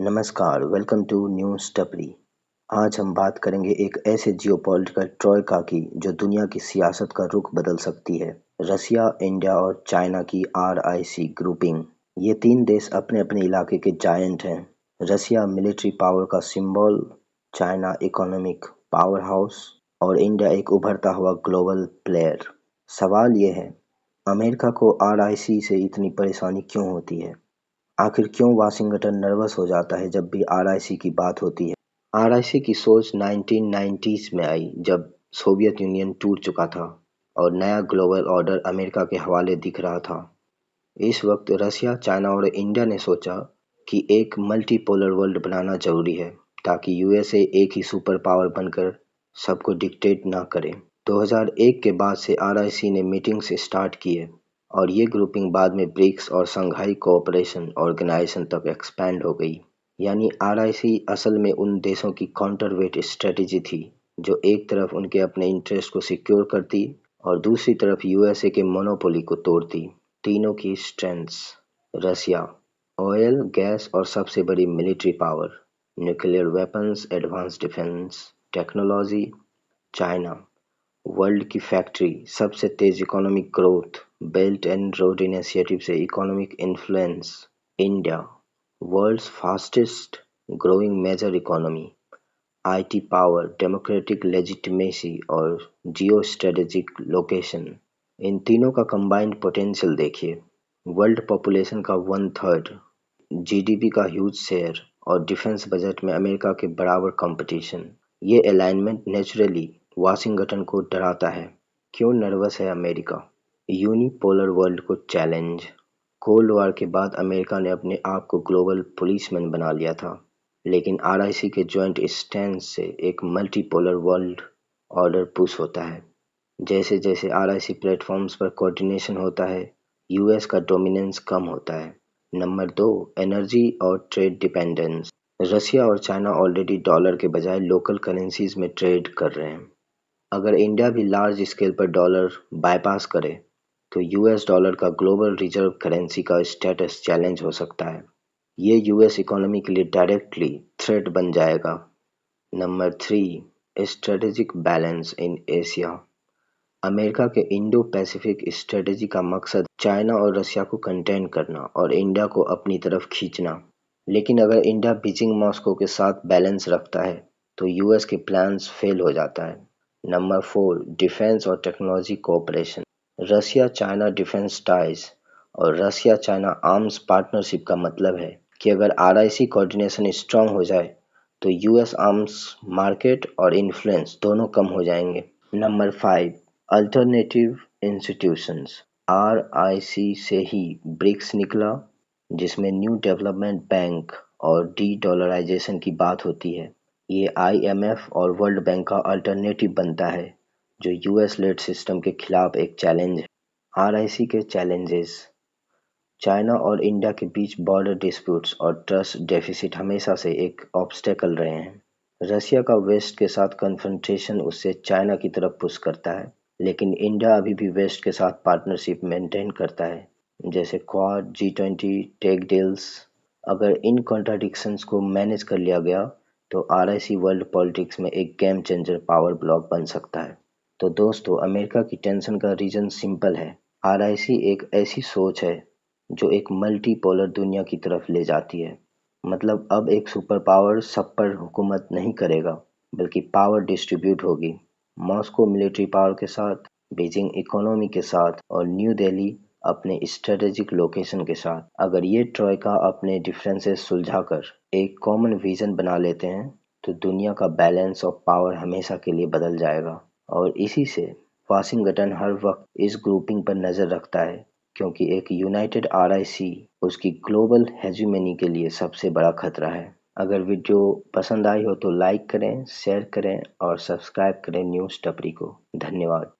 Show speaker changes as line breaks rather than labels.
नमस्कार, welcome to news टपरी। आज हम बात करेंगे एक ऐसे जियोपॉलिटिकल ट्रॉयका की जो दुनिया की सियासत का रुख बदल सकती है। रसिया, इंडिया और चाइना की आरआईसी ग्रुपिंग। ये तीन देश अपने अपने इलाके के जायंट हैं। रसिया मिलिट्री पावर का symbol, China economic power house और इंडिया एक उभरता हुआ ग्लोबल प्लेयर। सवाल ये है, अमेरिका को आरआईसी से इतनी परेशानी क्यों होती है? आखिर क्यों वाशिंगटन नर्वस हो जाता है जब भी आरआईसी की बात होती है? आरआईसी की सोच 1990s में आई जब सोवियत यूनियन टूट चुका था और नया ग्लोबल ऑर्डर अमेरिका के हवाले दिख रहा था। इस वक्त रसिया, चाइना और इंडिया ने सोचा कि एक मल्टीपोलर वर्ल्ड बनाना जरूरी है ताकि यूएसए एक ही सुपर पावर बनकर सबको डिक्टेट ना करे। 2001 के बाद से आरआईसी ने मीटिंग्स स्टार्ट किए और ये ग्रुपिंग बाद में ब्रिक्स और संघाई कोऑपरेशन ऑर्गेनाइजेशन तक एक्सपैंड हो गई। यानी आरआईसी असल में उन देशों की काउंटरवेट स्ट्रेटजी थी जो एक तरफ उनके अपने इंटरेस्ट को सिक्योर करती और दूसरी तरफ यूएसए के मोनोपोली को तोड़ती। तीनों की स्ट्रेंथ्स। रसिया, ऑयल, गैस और सबसे बड़ी military power, nuclear weapons, advance defence technology. China, world की फैक्ट्री, सबसे तेज economic growth, belt and road initiative से economic influence. India, world's fastest growing major economy, IT power, democratic legitimacy और geo strategic location. इन तीनों का combined potential देखिए। World population का वन थर्ड, जीडीपी का ह्यूज शेयर और डिफेंस बजट में अमेरिका के बराबर कंपटीशन। ये अलाइनमेंट नेचुरली वाशिंगटन को डराता है। क्यों नर्वस है अमेरिका? यूनिपोलर वर्ल्ड को चैलेंज। कोल्ड वॉर के बाद अमेरिका ने अपने आप को ग्लोबल पुलिसमैन बना लिया था, लेकिन आरआईसी के जॉइंट स्टैंड से एक मल्टीपोलर वर्ल्ड ऑर्डर पुश होता है। जैसे जैसे आरआईसी प्लेटफॉर्म्स पर कोऑर्डिनेशन होता है, यूएस का डोमिनेंस कम होता है। नंबर दो, एनर्जी और ट्रेड डिपेंडेंस। रसिया और चाइना ऑलरेडी डॉलर के बजाय लोकल करेंसीज में ट्रेड कर रहे हैं। अगर इंडिया भी लार्ज स्केल पर डॉलर बाईपास करे तो यूएस डॉलर का ग्लोबल रिजर्व करेंसी का स्टेटस चैलेंज हो सकता है। ये यूएस इकोनॉमी के लिए डायरेक्टली थ्रेट बन जाएगा। Number three, strategic balance in Asia. America के इंडो पैसिफिक स्ट्रेटेजी का मकसद चाइना और रसिया को कंटेन करना और इंडिया को अपनी तरफ खींचना। लेकिन अगर इंडिया बीजिंग मॉस्को के साथ बैलेंस रखता है तो यूएस के प्लान्स फेल हो जाता है। नंबर फोर, डिफेंस और technology cooperation. Russia China defence ties और रसिया चाइना आर्म्स पार्टनरशिप का मतलब है कि अगर आरआईसी कोऑर्डिनेशन स्ट्रांग हो जाए तो यूएस आर्म्स मार्केट और इन्फ्लुएंस दोनों कम हो जाएंगे। Number five, alternative institutions. RIC से ही ब्रिक्स निकला, जिसमें न्यू डेवलपमेंट बैंक और डी डॉलराइजेशन की बात होती है। ये आईएमएफ और वर्ल्ड बैंक का अल्टरनेटिव बनता है जो यूएस लेड सिस्टम के खिलाफ एक चैलेंज है। आरआईसी के चैलेंजेस। चाइना और इंडिया के बीच बॉर्डर डिस्प्यूट्स और ट्रस्ट डेफिसिट हमेशा से एक ऑब्स्टेकल रहे हैं। रसिया का वेस्ट के साथ कन्फ्रंटेशन उससे चाइना की तरफ पुश करता है, लेकिन इंडिया अभी भी वेस्ट के साथ पार्टनरशिप मेंटेन करता है, जैसे क्वाड, G20, टेक डील्स। अगर इन कॉन्ट्राडिक्शंस को मैनेज कर लिया गया तो आरआईसी वर्ल्ड पॉलिटिक्स में एक गेम चेंजर पावर ब्लॉक बन सकता है। तो दोस्तों, अमेरिका की टेंशन का रीजन सिंपल है। आरआईसी एक ऐसी सोच है जो एक मल्टीपोलर दुनिया की तरफ ले जाती है। मतलब अब एक सुपर पावर सब पर हुकूमत नहीं करेगा, बल्कि पावर डिस्ट्रीब्यूट होगी। मॉस्को मिलिट्री पावर के साथ, बीजिंग इकोनॉमी के साथ और न्यू दिल्ली अपने स्ट्रेटेजिक लोकेशन के साथ। अगर ये ट्रॉयका अपने डिफरेंसेस सुलझाकर एक कॉमन विजन बना लेते हैं तो दुनिया का बैलेंस ऑफ पावर हमेशा के लिए बदल जाएगा। और इसी से वाशिंगटन हर वक्त इस ग्रुपिंग पर नज़र रखता है, क्योंकि एक यूनाइटेड आरआईसी उसकी ग्लोबल हेजिमनी के लिए सबसे बड़ा खतरा है। अगर वीडियो पसंद आई हो तो लाइक करें, शेयर करें और सब्सक्राइब करें न्यूज़ टपरी को। धन्यवाद।